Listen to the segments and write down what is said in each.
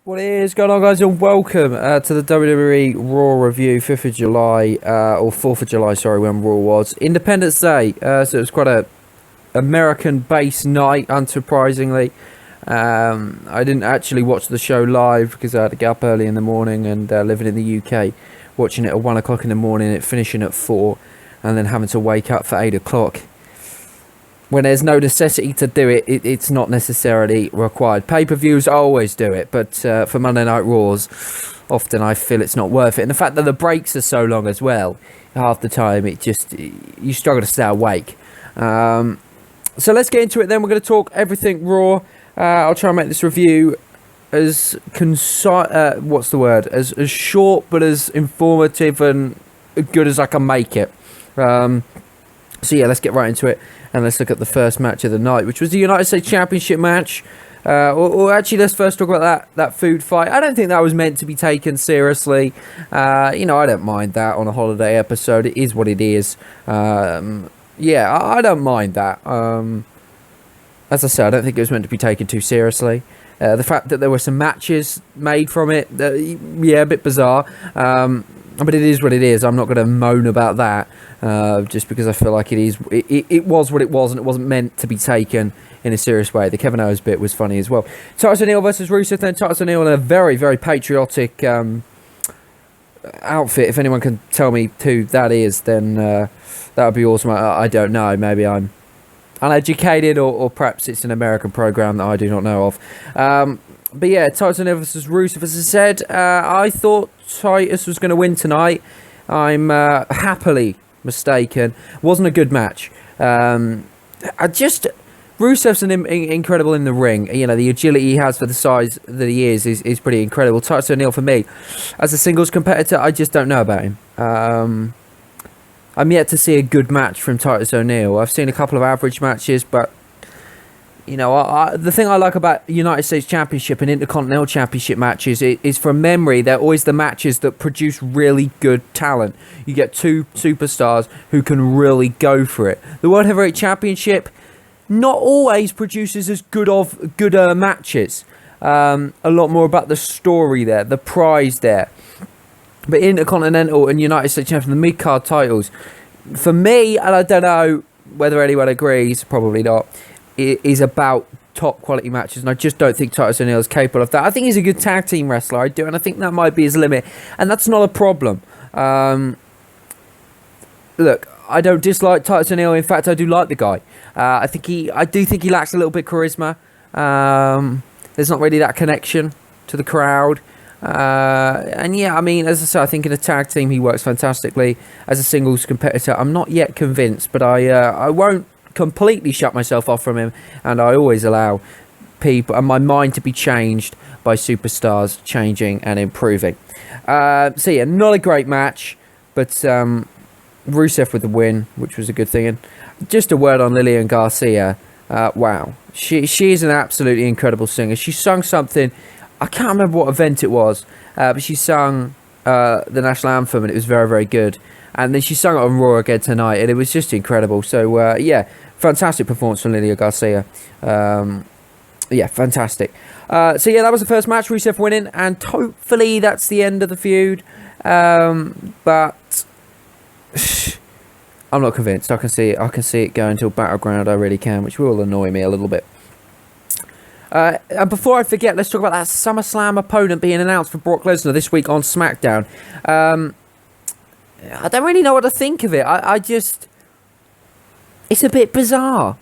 What is going on, guys, and welcome to the WWE Raw Review, 5th of July, or 4th of July, sorry, when Raw was. Independence Day, so it was quite a American-based night, unsurprisingly. I didn't actually watch the show live because I had to get up early in the morning, and living in the UK, watching it at 1 o'clock in the morning, it finishing at 4, and then having to wake up for 8 o'clock. When there's no necessity to do it, it's not necessarily required. Pay-per-views, I always do it, but for Monday Night Raws, often I feel it's not worth it. And the fact that the breaks are so long as well, half the time, you struggle to stay awake. So let's get into it then. We're going to talk everything Raw. I'll try and make this review as as short but as informative and good as I can make it. So yeah, let's get right into it. And let's look at the first match of the night, which was the United States Championship match. Or actually, let's first talk about that food fight. I don't think that was meant to be taken seriously. I don't mind that on a holiday episode. It is what it is. Yeah, I don't mind that. As I said, I don't think it was meant to be taken too seriously. The fact that there were some matches made from it, yeah, a bit bizarre. But it is what it is. I'm not going to moan about that, just because I feel like it was what it was, and it wasn't meant to be taken in a serious way. The Kevin Owens bit was funny as well. Titus O'Neil versus Rusev, then Titus O'Neil in a very, very patriotic outfit. If anyone can tell me who that is, then that would be awesome. I don't know. Maybe I'm uneducated, or perhaps it's an American program that I do not know of. But yeah, Titus O'Neil versus Rusev, as I said. I thought Titus was going to win tonight. I'm happily mistaken. Wasn't a good match. Rusev's incredible in the ring. You know, the agility he has for the size that he is pretty incredible. Titus O'Neil, for me, as a singles competitor, I just don't know about him. I'm yet to see a good match from Titus O'Neil. I've seen a couple of average matches, but you know, the thing I like about United States Championship and Intercontinental Championship matches is from memory, they're always the matches that produce really good talent. You get two superstars who can really go for it. The World Heavyweight Championship not always produces as good matches. A lot more about the story there, the prize there. But Intercontinental and United States Championship, the mid-card titles, for me, and I don't know whether anyone agrees, probably not, is about top quality matches, and I just don't think Titus O'Neil is capable of that. I think he's a good tag team wrestler, I do, and I think that might be his limit, and that's not a problem. Look, I don't dislike Titus O'Neil. In fact, I do like the guy. I do think he lacks a little bit of charisma. There's not really that connection to the crowd. And yeah, I mean, as I said, I think in a tag team he works fantastically. As a singles competitor, I'm not yet convinced, but I won't completely shut myself off from him, and I always allow people and my mind to be changed by superstars changing and improving. So yeah, not a great match, but Rusev with the win, which was a good thing. And just a word on Lillian Garcia. Wow, she is an absolutely incredible singer. She sung something, I can't remember what event it was, but she sung the national anthem, and it was very, very good. And then she sung it on Raw again tonight, and it was just incredible. So yeah, fantastic performance from Lillian Garcia. Yeah, fantastic. So yeah, that was the first match, Rusev winning, and hopefully that's the end of the feud. But I'm not convinced. I can see it going to a Battleground. I really can, which will annoy me a little bit. And before I forget, let's talk about that SummerSlam opponent being announced for Brock Lesnar this week on SmackDown. I don't really know what to think of it. I just... It's a bit bizarre.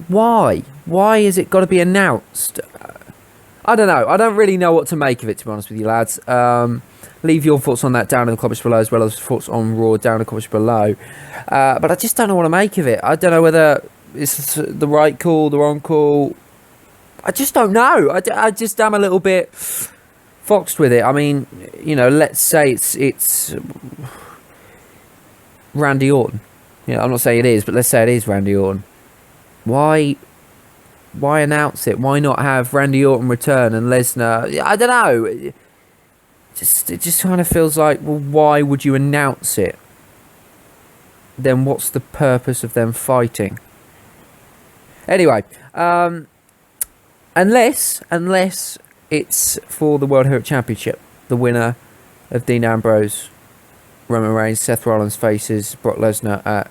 Why? Why has it got to be announced? I don't know. I don't really know what to make of it, to be honest with you, lads. Leave your thoughts on that down in the comments below, as well as thoughts on Raw down in the comments below. But I just don't know what to make of it. I don't know whether it's the right call, the wrong call. I just don't know. I just am a little bit foxed with it. I mean, you know, let's say it's Randy Orton. Yeah, I'm not saying it is, but let's say it is Randy Orton. Why announce it? Why not have Randy Orton return and Lesnar? I don't know. It just kind of feels like, well, why would you announce it? Then what's the purpose of them fighting? Anyway, unless it's for the World Heavyweight Championship. The winner of Dean Ambrose, Roman Reigns, Seth Rollins faces Brock Lesnar at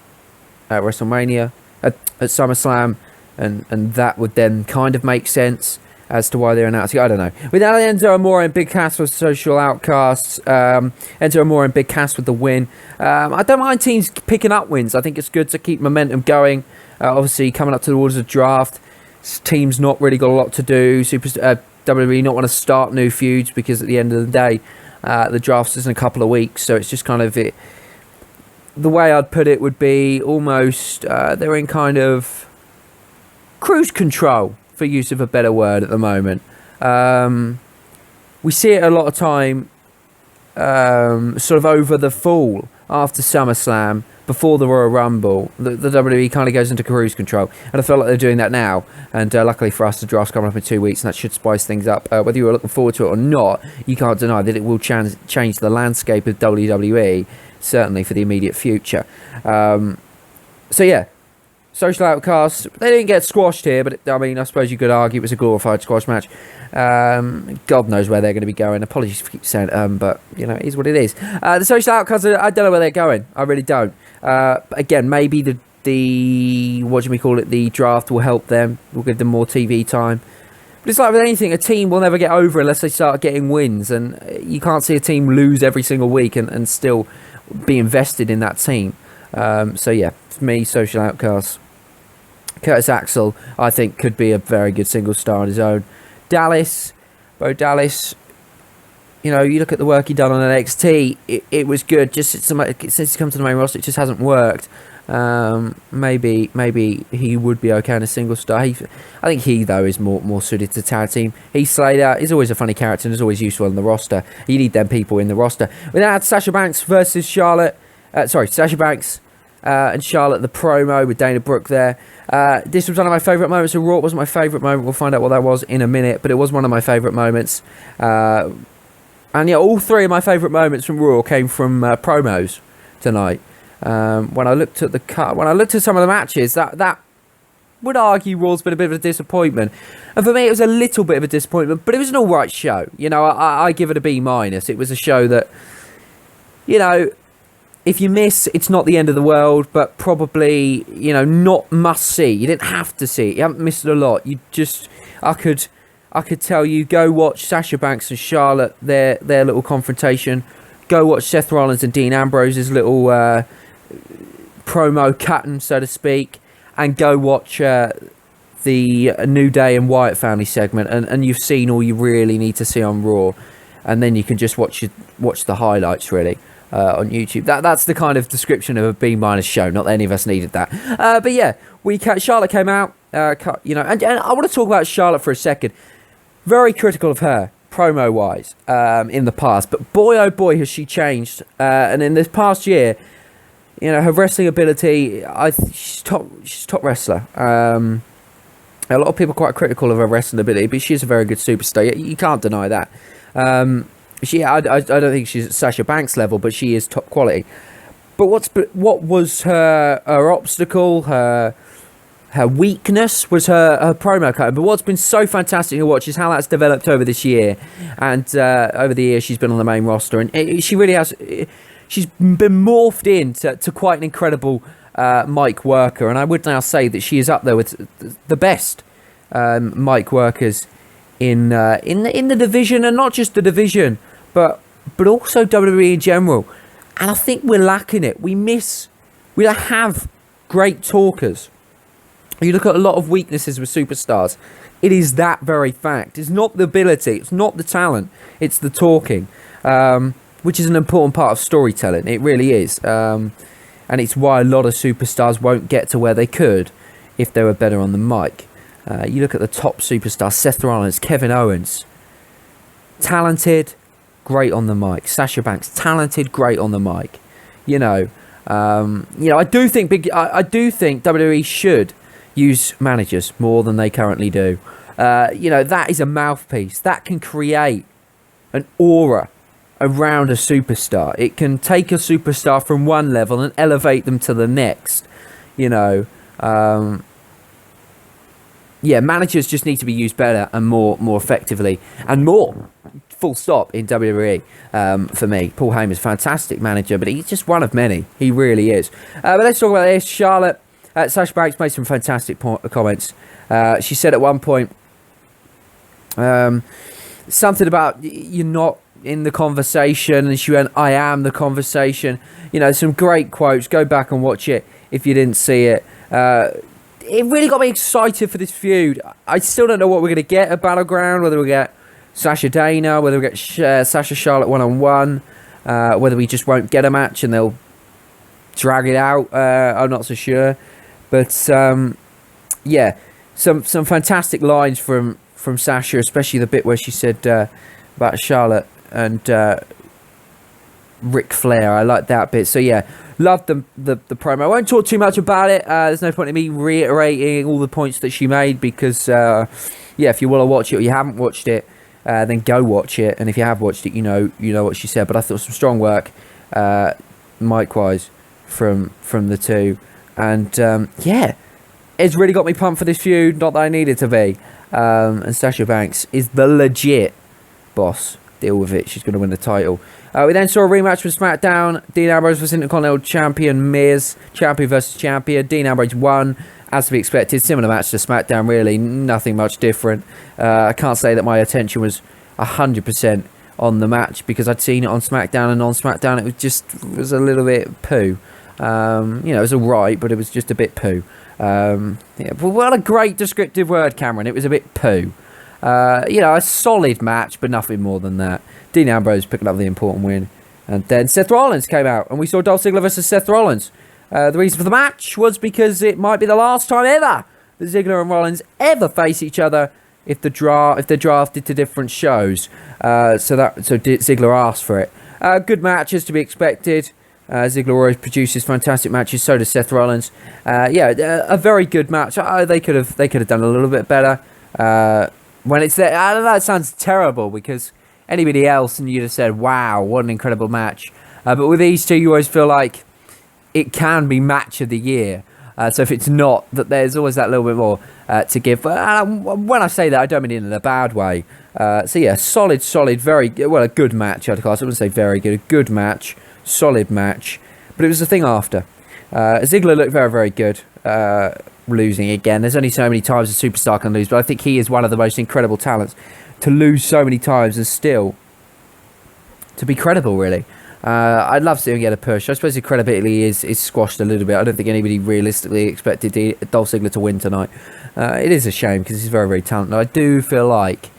WrestleMania, at SummerSlam, and that would then kind of make sense as to why they're announcing. I don't know. With Enzo Amore and Big Cass for Social Outcasts, Enzo Amore and Big Cass with the win. I don't mind teams picking up wins. I think it's good to keep momentum going. Obviously, coming up towards the draft, teams not really got a lot to do. WWE not want to start new feuds because at the end of the day, the draft's is in a couple of weeks. So it's just kind of it. The way I'd put it would be almost they're in kind of cruise control, for use of a better word, at the moment. We see it a lot of time sort of over the fall after SummerSlam, before the Royal Rumble. The WWE kind of goes into cruise control, and I feel like they're doing that now. And luckily for us, the draft's coming up in 2 weeks, and that should spice things up. Whether you were looking forward to it or not, you can't deny that it will change the landscape of WWE, certainly for the immediate future. So yeah, Social Outcasts, they didn't get squashed here, but I suppose you could argue it was a glorified squash match. God knows where they're going to be going. Apologies for keep saying but it is what it is. The Social Outcasts, I don't know where they're going. I really don't. Again, maybe the the draft will help them. Will give them more TV time. But it's like with anything, a team will never get over unless they start getting wins, and you can't see a team lose every single week and still be invested in that team. So yeah, for me, Social Outcasts. Curtis Axel, I think, could be a very good single star on his own. Bo Dallas, you look at the work he done on NXT, it was good. Just since he's come to the main roster, it just hasn't worked. Maybe he would be okay in a single star. I think he, though, is more suited to tag team. Heath Slater is always a funny character and is always useful in the roster. You need them people in the roster. We then had Sasha Banks versus Charlotte. Sasha Banks and Charlotte, the promo with Dana Brooke there. This was one of my favourite moments of Raw. It wasn't my favourite moment. We'll find out what that was in a minute, but it was one of my favourite moments. And yeah, all three of my favourite moments from Raw came from promos tonight. When I looked at some of the matches, that would argue Raw's been a bit of a disappointment. And for me, it was a little bit of a disappointment, but it was an alright show. I give it a B-. It was a show that, if you miss, it's not the end of the world, but probably, not must see. You didn't have to see it. You haven't missed a lot. I could tell you, go watch Sasha Banks and Charlotte, their little confrontation. Go watch Seth Rollins and Dean Ambrose's little promo cutting, so to speak. And go watch the New Day and Wyatt family segment. And you've seen all you really need to see on Raw. And then you can just watch the highlights, really. On YouTube. That's the kind of description of a B- show. Not that any of us needed that. But yeah, Charlotte came out, and I want to talk about Charlotte for a second. Very critical of her, promo-wise, in the past. But boy, oh boy, has she changed. And in this past year, her wrestling ability, she's top wrestler. A lot of people are quite critical of her wrestling ability, but she's a very good superstar. You can't deny that. I don't think she's at Sasha Banks level, but she is top quality. But what was her obstacle, her weakness was her promo cutting. But what's been so fantastic to watch is how that's developed over this year, and over the years she's been on the main roster, and she really has. She's been morphed into quite an incredible mic worker, and I would now say that she is up there with the best mic workers in the division, and not just the division, but also WWE in general. And I think we're lacking it. We don't have great talkers. You look at a lot of weaknesses with superstars. It is that very fact. It's not the ability, it's not the talent, it's the talking, which is an important part of storytelling. It really is. And it's why a lot of superstars won't get to where they could if they were better on the mic. You look at the top superstars, Seth Rollins, Kevin Owens, talented, great on the mic. Sasha Banks, talented, great on the mic. I do think WWE should use managers more than they currently do. That is a mouthpiece that can create an aura around a superstar. It can take a superstar from one level and elevate them to the next. yeah, managers just need to be used better and more effectively and more. Full stop in WWE for me. Paul Heyman's a fantastic manager, but he's just one of many. He really is. But let's talk about this. Charlotte, Sasha Banks made some fantastic comments. She said at one point something about you're not in the conversation, and she went, I am the conversation. You know, some great quotes. Go back and watch it if you didn't see it. It really got me excited for this feud. I still don't know what we're going to get at Battleground, whether we get Sasha Dana, whether we get Sasha Charlotte one-on-one, whether we just won't get a match and they'll drag it out. I'm not so sure. But, yeah, some fantastic lines from Sasha, especially the bit where she said about Charlotte and Ric Flair. I like that bit. So, yeah, loved the promo. I won't talk too much about it. There's no point in me reiterating all the points that she made because, yeah, if you want to watch it or you haven't watched it, then go watch it. And if you have watched it, you know what she said. But I thought some strong work, mic-wise, from the two. And, yeah, it's really got me pumped for this feud. Not that I need it to be. And Sasha Banks is the legit boss. Deal with it. She's going to win the title. We then saw a rematch from SmackDown. Dean Ambrose versus Intercontinental Champion Miz. Champion versus champion. Dean Ambrose won, as to be expected. Similar match to SmackDown, really. Nothing much different. I can't say that my attention was 100% on the match because I'd seen it on SmackDown, and on SmackDown it was a little bit poo. You know, it was alright, but it was just a bit poo. Yeah, but what a great descriptive word, Cameron. It was a bit poo. You know, a solid match, but nothing more than that. Dean Ambrose picking up the important win. And then Seth Rollins came out, and we saw Dolph Ziggler versus Seth Rollins. The reason for the match was because it might be the last time ever that Ziggler and Rollins ever face each other if they're drafted to different shows. So Ziggler asked for it. Good matches to be expected. Ziggler always produces fantastic matches. So does Seth Rollins. Yeah, a very good match. They could have done a little bit better. When it's there, I don't know. It sounds terrible because anybody else and you'd have said, "Wow, what an incredible match." But with these two, you always feel like it can be match of the year. So if it's not, that there's always that little bit more to give. But when I say that, I don't mean it in a bad way. So yeah, solid, very well, a good match. I'd class. I wouldn't say very good. A good match, solid match. But it was the thing after. Ziggler looked very, very good. Losing again. There's only so many times a superstar can lose, but I think he is one of the most incredible talents to lose so many times and still to be credible, really. I'd love to see him get a push. I suppose his credibility is squashed a little bit. I don't think anybody realistically expected Dolph Ziggler to win tonight. It is a shame because he's very, very talented. I do feel like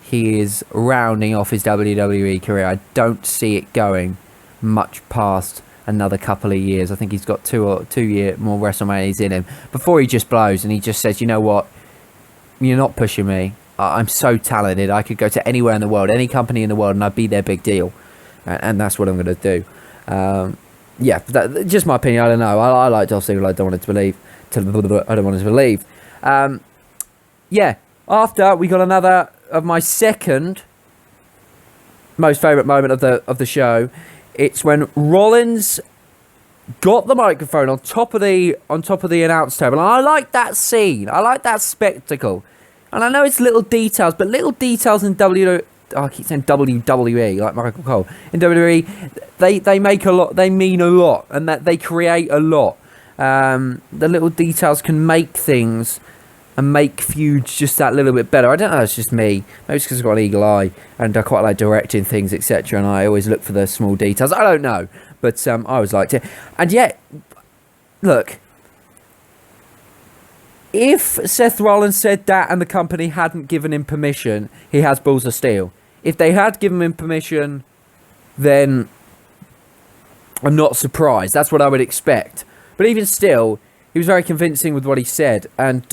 he is rounding off his WWE career. I don't see it going much past another couple of years. I think he's got 2 year more WrestleManias in him before he just blows and he just says, you know what, you're not pushing me. I'm so talented. I could go to anywhere in the world, any company in the world, and I'd be their big deal. And that's what I'm going to do. Yeah, just my opinion. I don't know. I like Dolph Ziggler. I don't want to believe. Yeah. After we got another of my second most favourite moment of the show. It's when Rollins got the microphone on top of the announce table, and I like that scene. I like that spectacle. And I know it's little details, but little details in I keep saying WWE, like Michael Cole. In WWE, they make a lot, they mean a lot, and that they create a lot. The little details can make things and make feuds just that little bit better. I don't know, it's just me. Maybe it's because I've got an eagle eye and I quite like directing things, etc. And I always look for the small details. I don't know, but I always liked it. And yet, look, if Seth Rollins said that and the company hadn't given him permission, he has balls of steel. If they had given him permission, then I'm not surprised. That's what I would expect. But even still, he was very convincing with what he said. And,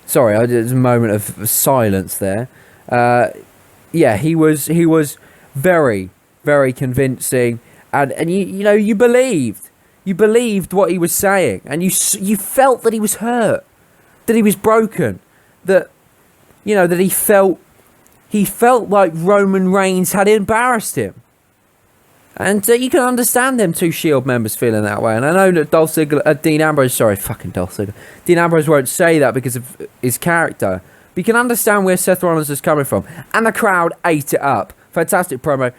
sorry, there's a moment of silence there. Yeah, he was very, very convincing. And you know, you believed. You believed what he was saying, and you felt that he was hurt, that he was broken, that, you know, that he felt like Roman Reigns had embarrassed him. And you can understand them two Shield members feeling that way. And I know that Dean Ambrose won't say that because of his character. But you can understand where Seth Rollins is coming from. And the crowd ate it up. Fantastic promo.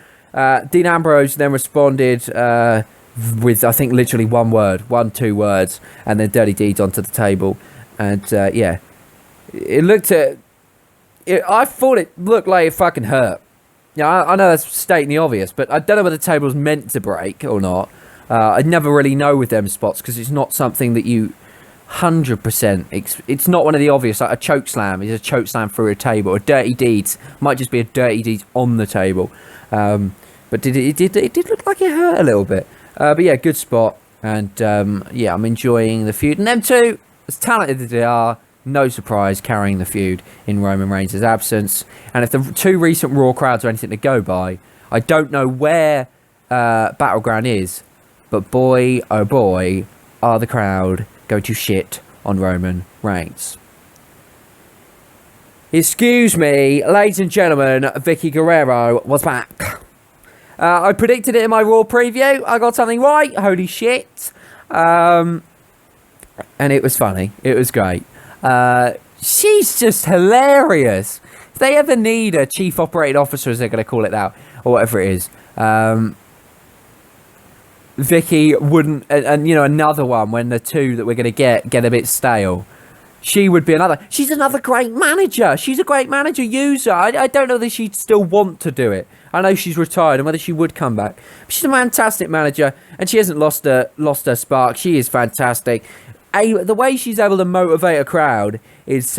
Dean Ambrose then responded with, I think, literally 2 words. And then Dirty Deeds onto the table. And, yeah. I thought it looked like it fucking hurt. Yeah, I know that's stating the obvious, but I don't know whether the table's meant to break or not. I'd never really know with them spots because it's not something that you 100%... It's not one of the obvious, like a choke slam. It's a choke slam through a table. A Dirty Deeds might just be a Dirty Deeds on the table. But it did look like it hurt a little bit. But yeah, good spot. And yeah, I'm enjoying the feud. And them two, as talented as they are, no surprise, carrying the feud in Roman Reigns' absence. And if the 2 recent Raw crowds are anything to go by, I don't know where Battleground is, but boy, oh boy, are the crowd going to shit on Roman Reigns. Excuse me, ladies and gentlemen, Vicky Guerrero was back. I predicted it in my Raw preview. I got something right. Holy shit. And it was funny. It was great. She's just hilarious. If they ever need a chief operating officer, as they're going to call it now, or whatever it is, Vicky wouldn't, and you know, another one when the 2 that we're going to get a bit stale. She would be another. She's another great manager. She's a great manager user. I don't know that she'd still want to do it. I know she's retired and whether she would come back. But she's a fantastic manager and she hasn't lost her spark. She is fantastic. The way she's able to motivate a crowd is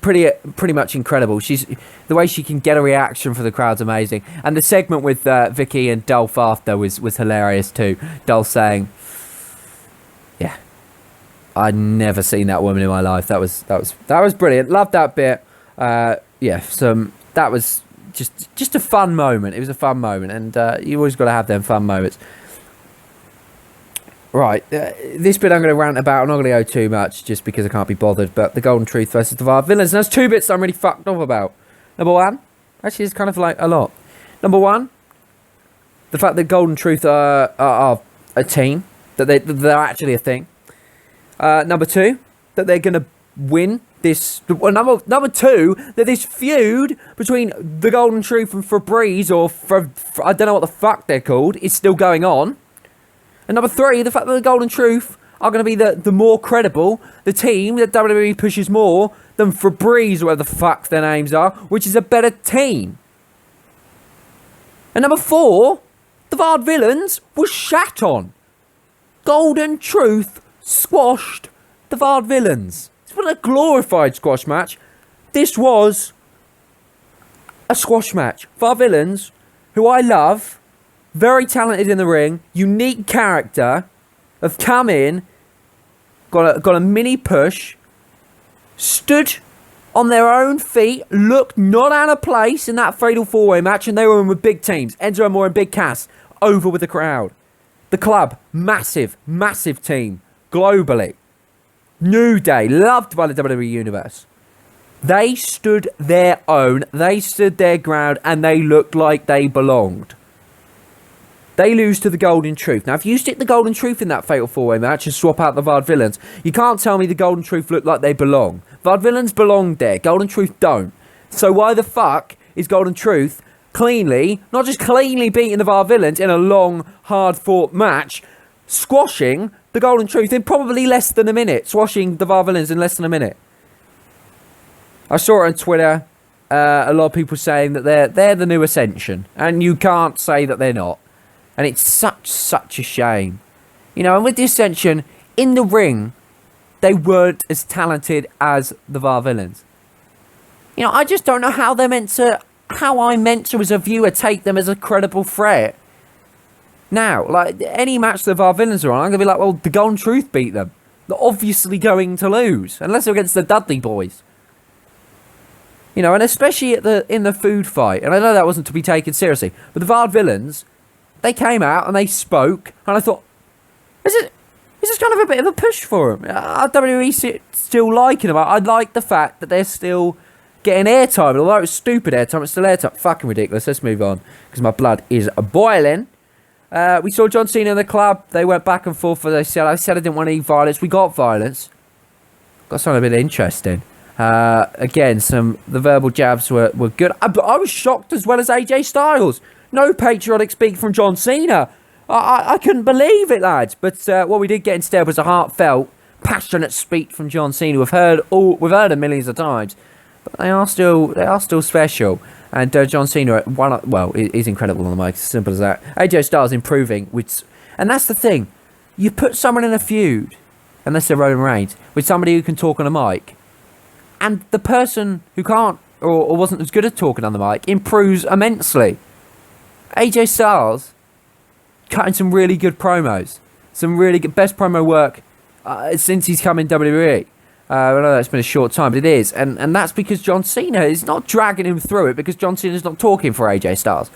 pretty much incredible. The way she can get a reaction for the crowd's amazing. And the segment with Vicky and Dolph after was hilarious too. Dolph saying, "Yeah, I'd never seen that woman in my life." That was brilliant. Loved that bit. Yeah, that was just a fun moment. It was a fun moment, and you always got to have them fun moments. Right, this bit I'm going to rant about. I'm not going to go too much just because I can't be bothered. But the Golden Truth versus the VAR Villains. And there's 2 bits I'm really fucked off about. Number 1, actually it's kind of like a lot. Number 1, the fact that Golden Truth are a team. That they're actually a thing. Number 2, that they're going to win this. Well, number 2, that this feud between the Golden Truth and Febreze, or I don't know what the fuck they're called, is still going on. And number 3, the fact that the Golden Truth are going to be the more credible, the team that WWE pushes more than Febreze, or whatever the fuck their names are, which is a better team. And number 4, the VAR Villains was shat on. Golden Truth squashed the VAR Villains. It's not a glorified squash match. This was a squash match. VAR Villains, who I love, very talented in the ring, unique character, have come in, got a mini push, stood on their own feet, looked not out of place in that fatal 4-way match, and they were in with big teams. Enzo Amore and Big Cass over with the crowd. The club, massive, massive team, globally. New Day, loved by the WWE Universe. They stood their own, they stood their ground, and they looked like they belonged. They lose to the Golden Truth. Now, if you stick the Golden Truth in that fatal 4-way match and swap out the VAR Villains, you can't tell me the Golden Truth look like they belong. VAR Villains belong there. Golden Truth don't. So why the fuck is Golden Truth cleanly, not just cleanly beating the VAR Villains in a long, hard-fought match, squashing the Golden Truth in probably less than a minute? Squashing the VAR Villains in less than a minute. I saw it on Twitter. A lot of people saying that they're the new Ascension. And you can't say that they're not. And it's such a shame. You know, and with the Ascension, in the ring, they weren't as talented as the VAR Villains. You know, I just don't know how I'm meant to, as a viewer, take them as a credible threat. Now, like, any match the VAR Villains are on, I'm going to be like, well, the Golden Truth beat them. They're obviously going to lose. Unless they're against the Dudley Boys. You know, and especially in the food fight. And I know that wasn't to be taken seriously. But the VAR Villains, they came out and they spoke, and I thought, is this kind of a bit of a push for them? WWE still liking them. I like the fact that they're still getting airtime. Although it's stupid airtime, it's still airtime. Fucking ridiculous. Let's move on, because my blood is boiling. We saw John Cena in the club. They went back and forth, as I said. I said I didn't want any violence. We got violence. Got something a bit interesting. Again, the verbal jabs were good. I was shocked as well as AJ Styles. No patriotic speak from John Cena. I couldn't believe it, lads. But what we did get instead was a heartfelt, passionate speech from John Cena. We've heard them millions of times, but they are still special. And John Cena, is incredible on the mic. It's as simple as that. AJ Styles improving, and that's the thing. You put someone in a feud, unless they're Roman Reigns, with somebody who can talk on a mic, and the person who can't or wasn't as good at talking on the mic improves immensely. AJ Styles cutting some really good promos, some really good best promo work since he's come in WWE. I know that's been a short time, but it is, and that's because John Cena is not dragging him through it, because John Cena's not talking for AJ Styles,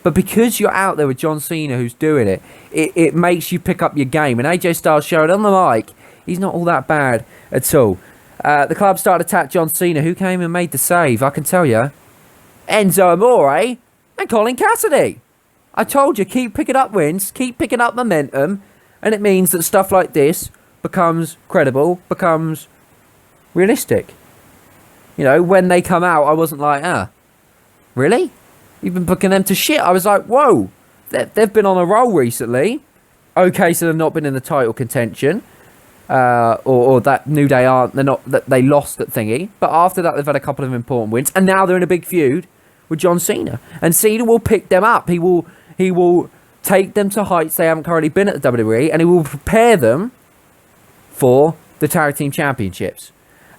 but because you're out there with John Cena who's doing it, it makes you pick up your game. And AJ Styles showed on the mic he's not all that bad at all. The club started to attack John Cena, who came and made the save. I can tell you, Enzo Amore and Colin Cassidy. I told you, keep picking up wins, keep picking up momentum, and it means that stuff like this becomes credible, becomes realistic. You know, when they come out, I wasn't like, really? You've been booking them to shit? I was like, whoa, they've been on a roll recently. Okay, so they've not been in the title contention, or that New Day aren't. They're not. They lost at thingy, but after that, they've had a couple of important wins, and now they're in a big feud with John Cena, and Cena will pick them up. He will take them to heights they haven't currently been at the WWE, and he will prepare them for the tag team championships.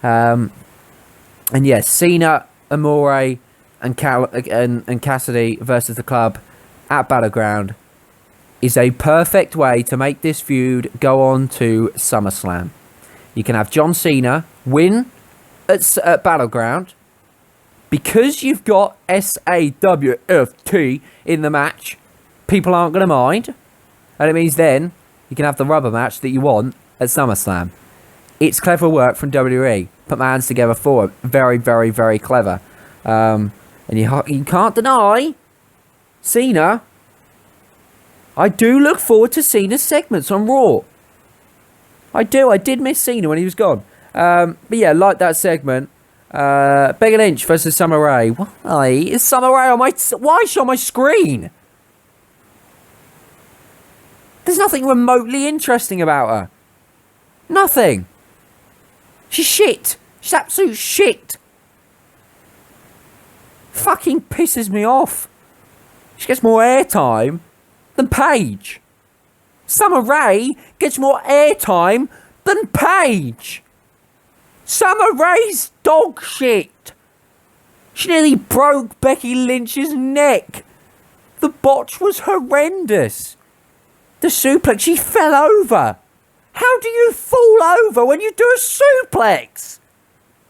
And yes, Cena, Amore, and Cassidy versus the club at Battleground is a perfect way to make this feud go on to SummerSlam. You can have John Cena win at Battleground. Because you've got SAWFT in the match, people aren't going to mind. And it means then you can have the rubber match that you want at SummerSlam. It's clever work from WWE. Put my hands together for it. Very, very, very clever. And you can't deny Cena. I do look forward to Cena's segments on Raw. I do. I did miss Cena when he was gone. But yeah, like that segment. Becky Lynch versus Summer Rae. Why is Summer Rae on my... Why is she on my screen? There's nothing remotely interesting about her. Nothing. She's shit. She's absolute shit. Fucking pisses me off. She gets more airtime than Paige. Summer Rae gets more airtime than Paige. Summer Rae's dog shit. She nearly broke Becky Lynch's neck. The botch was horrendous. The suplex, she fell over. How do you fall over when you do a suplex?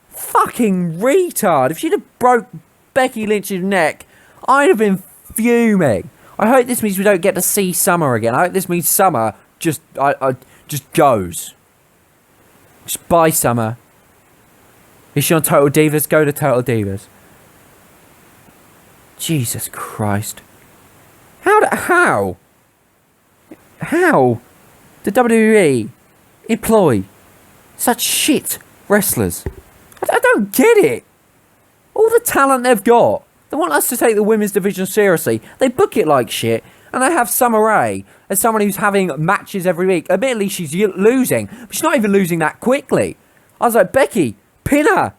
Fucking retard. If she'd have broke Becky Lynch's neck, I'd have been fuming. I hope this means we don't get to see Summer again. I hope this means Summer just goes. Just bye, Summer. Is she on Total Divas? Go to Total Divas. Jesus Christ. How did WWE employ such shit wrestlers? I don't get it. All the talent they've got. They want us to take the women's division seriously. They book it like shit. And they have Summer Rae as someone who's having matches every week. Admittedly, she's losing. But she's not even losing that quickly. I was like, Becky, pin her.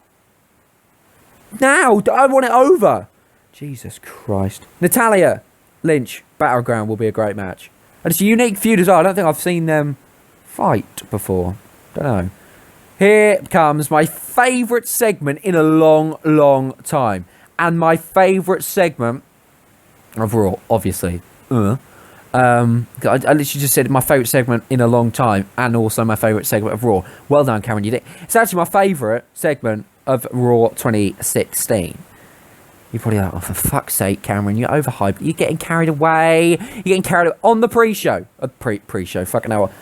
Now. I want it over. Jesus Christ. Natalya Lynch, Battleground will be a great match. And it's a unique feud as well. I don't think I've seen them fight before. Don't know. Here comes my favourite segment in a long, long time. And my favourite segment of Raw, obviously. I literally just said my favourite segment in a long time. And also my favourite segment of Raw. Well done, Cameron. You did. It's actually my favourite segment of Raw 2016. You're probably like, oh, for fuck's sake, Cameron, you're overhyped. You're getting carried away. You're getting carried away on the pre-show. Pre-show, fucking hell.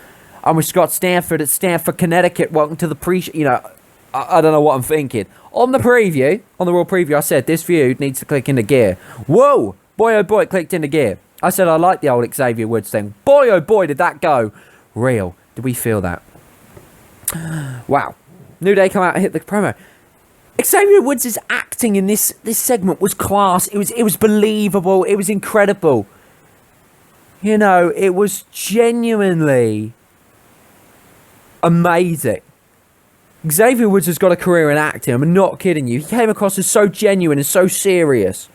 I'm with Scott Stanford at Stanford, Connecticut. Welcome to the pre-show. You know, I don't know what I'm thinking. On the preview, on the Raw preview, I said this feud needs to click into gear. Whoa! Boy, oh boy, it clicked into gear. I said I like the old Xavier Woods thing. Boy, oh boy, did that go real. Did we feel that? Wow. New Day come out and hit the promo. Xavier Woods' acting in this segment was class. It was believable. It was incredible. You know, it was genuinely amazing. Xavier Woods has got a career in acting. I'm not kidding you. He came across as so genuine and so serious.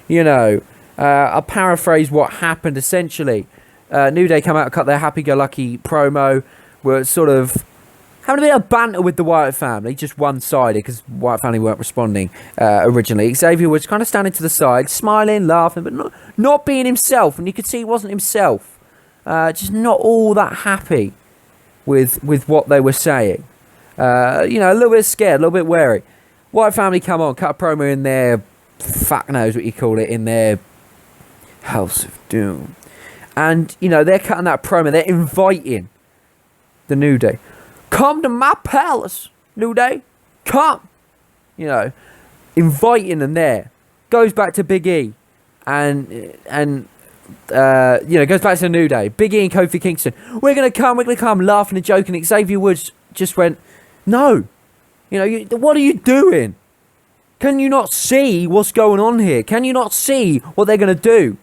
You know, I'll paraphrase what happened essentially. New Day come out and cut their happy-go-lucky promo. Were sort of having a bit of banter with the Wyatt family, just one-sided, because Wyatt family weren't responding originally. Xavier was kind of standing to the side, smiling, laughing, but not being himself, and you could see he wasn't himself. Just not all that happy with what they were saying. You know, a little bit scared, a little bit wary. Wyatt family come on, cut a promo in their, fuck knows what you call it, in their House of Doom. And, you know, they're cutting that promo, they're inviting the New Day. Come to my palace, New Day. Come. You know, inviting them there. Goes back to Big E. And you know, goes back to the New Day. Big E and Kofi Kingston. We're going to come, laughing and joking. Xavier Woods just went, no. You know, what are you doing? Can you not see what's going on here? Can you not see what they're going to do?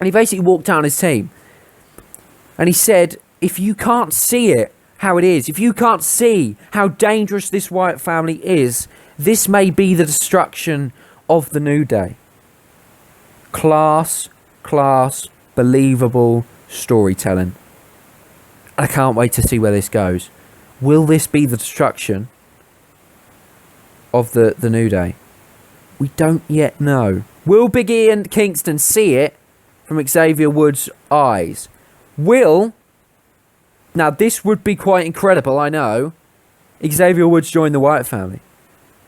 And he basically walked down his team. And he said, if you can't see it, how it is, if you can't see how dangerous this Wyatt family is, this may be the destruction of the New Day. Class, believable storytelling. I can't wait to see where this goes. Will this be the destruction of the New Day? We don't yet know. Will Big E and Kingston see it from Xavier Woods' eyes? Now, this would be quite incredible, I know. Xavier Woods join the Wyatt family.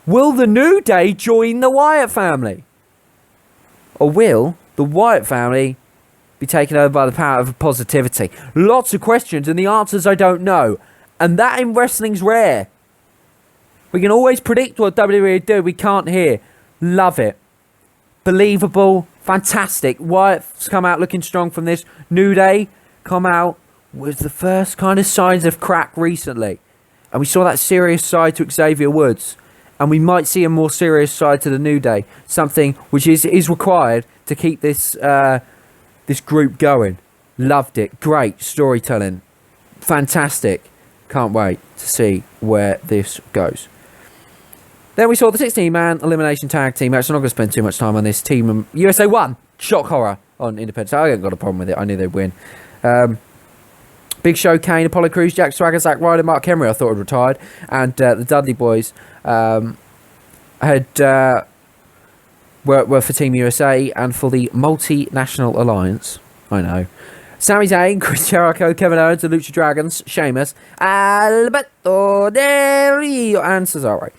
Will the New Day join the Wyatt family? Or will the Wyatt family be taken over by the power of positivity? Lots of questions, and the answers I don't know. And that in wrestling's rare. We can always predict what WWE do. We can't hear. Love it. Believable. Fantastic. Wyatt's come out looking strong from this. New Day come out with the first kind of signs of crack recently. And we saw that serious side to Xavier Woods. And we might see a more serious side to the New Day. Something which is required to keep this this group going. Loved it. Great storytelling. Fantastic. Can't wait to see where this goes. Then we saw the 16-man elimination tag team match. I'm not going to spend too much time on this. Team USA won. Shock horror on Independence. I haven't got a problem with it. I knew they'd win. Big Show, Kane, Apollo Crews, Jack Swagger, Zack Ryder, Mark Henry, I thought had retired. And the Dudley Boys were for Team USA and for the Multinational Alliance. I know. Sami Zayn, Chris Jericho, Kevin Owens, the Lucha Dragons, Sheamus, Alberto Del Rio, and Cesaro.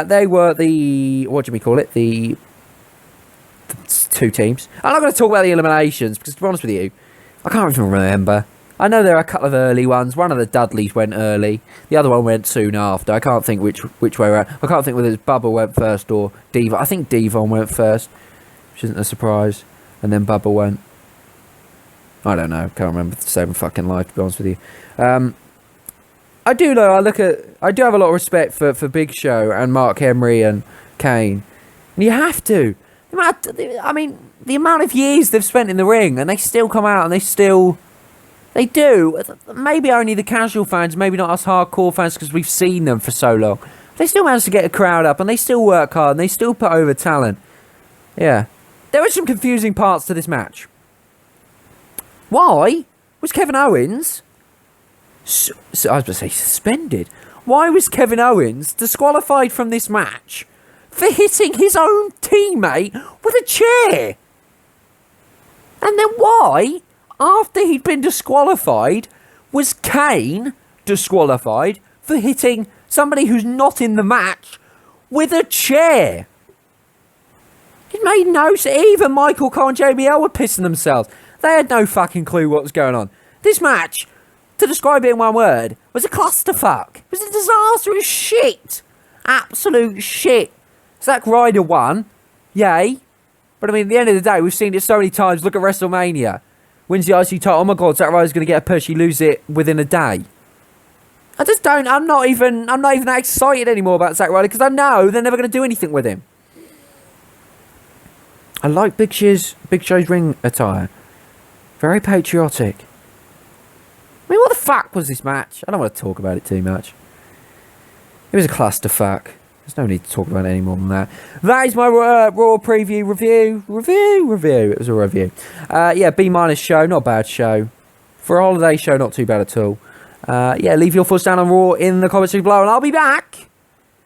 They were the, what do we call it? The two teams. I'm not going to talk about the eliminations because, to be honest with you, I can't even remember. I know there are a couple of early ones. One of the Dudleys went early. The other one went soon after. I can't think which way around. I can't think whether it's Bubba went first or Diva. I think Devon went first, which isn't a surprise. And then Bubba went. I don't know. Can't remember the same fucking life, to be honest with you. I do know. I do have a lot of respect for Big Show and Mark Henry and Kane. And you have to. I mean, the amount of years they've spent in the ring, and they still come out and they do. Maybe only the casual fans, maybe not us hardcore fans because we've seen them for so long. They still manage to get a crowd up and they still work hard and they still put over talent. Yeah. There were some confusing parts to this match. Why was Kevin Owens... I was going to say suspended. Why was Kevin Owens disqualified from this match for hitting his own teammate with a chair? And then why... after he'd been disqualified, was Kane disqualified for hitting somebody who's not in the match with a chair? It made no sense. Even Michael Cole and JBL were pissing themselves. They had no fucking clue what was going on. This match, to describe it in one word, was a clusterfuck. It was a disaster. It was shit. Absolute shit. Zack Ryder won. Yay. But I mean, at the end of the day, we've seen it so many times. Look at WrestleMania. Wins the IC title. Oh my God, Zack Ryder's going to get a push. He loses it within a day. I just don't. I'm not even that excited anymore about Zack Ryder because I know they're never going to do anything with him. I like Big Show's ring attire. Very patriotic. I mean, what the fuck was this match? I don't want to talk about it too much. It was a clusterfuck. There's no need to talk about it any more than that. That is my Raw Preview review. Review. It was a review. Yeah, B- show. Not a bad show. For a holiday show, not too bad at all. Yeah, leave your thoughts down on Raw in the comments below, and I'll be back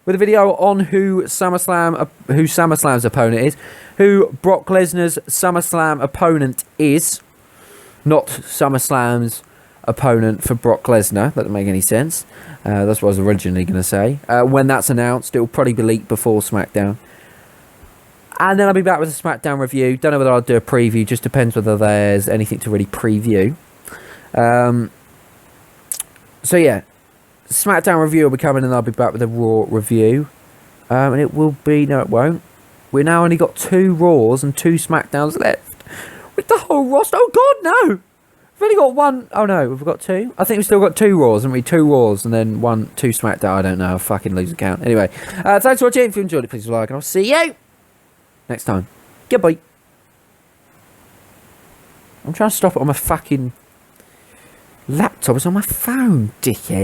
with a video on who SummerSlam's opponent is, who Brock Lesnar's SummerSlam opponent is, not SummerSlam's opponent for Brock Lesnar. That doesn't make any sense. That's what I was originally going to say. When that's announced, it will probably be leaked before SmackDown. And then I'll be back with a SmackDown review. Don't know whether I'll do a preview. Just depends whether there's anything to really preview. So yeah, SmackDown review will be coming, and I'll be back with a Raw review. And it will be... No, it won't. We've now only got 2 Raws and 2 SmackDowns left. With the whole roster. Oh, God, no! We've only got 1... Oh, no, we've got 2? I think we've still got 2 Raws, haven't we? 2 Raws and then 2 SmackDown. I don't know. I'll fucking lose the count. Anyway, thanks for watching. If you enjoyed it, please like, and I'll see you next time. Goodbye. I'm trying to stop it on my fucking laptop. It's on my phone, dickhead.